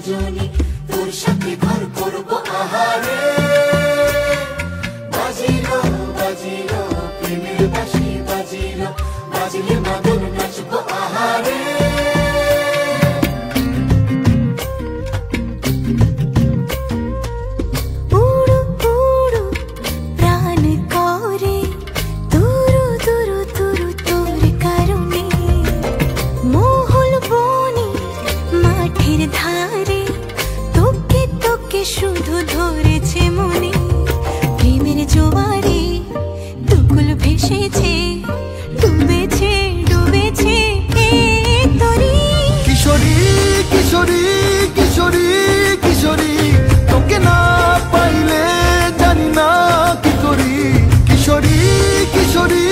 দুজনে তোর সাথে ঘর করব আহারে। বাজিলো বাজিলো প্রেমের বাঁশি বাজিলো, বাজলে মাদল নাচবো আহারে। ধারে তোকে তোকে শুধু ধরেছে মনে, প্রেমের জোয়ারে দুকুল ভেসেছে, ডুবেছে ডুবেছে তরি। কিশোরী কিশোরী কিশোরী কিশোরী, তোকে না পাইলে জানি না কি করি। কিশোরী কিশোরী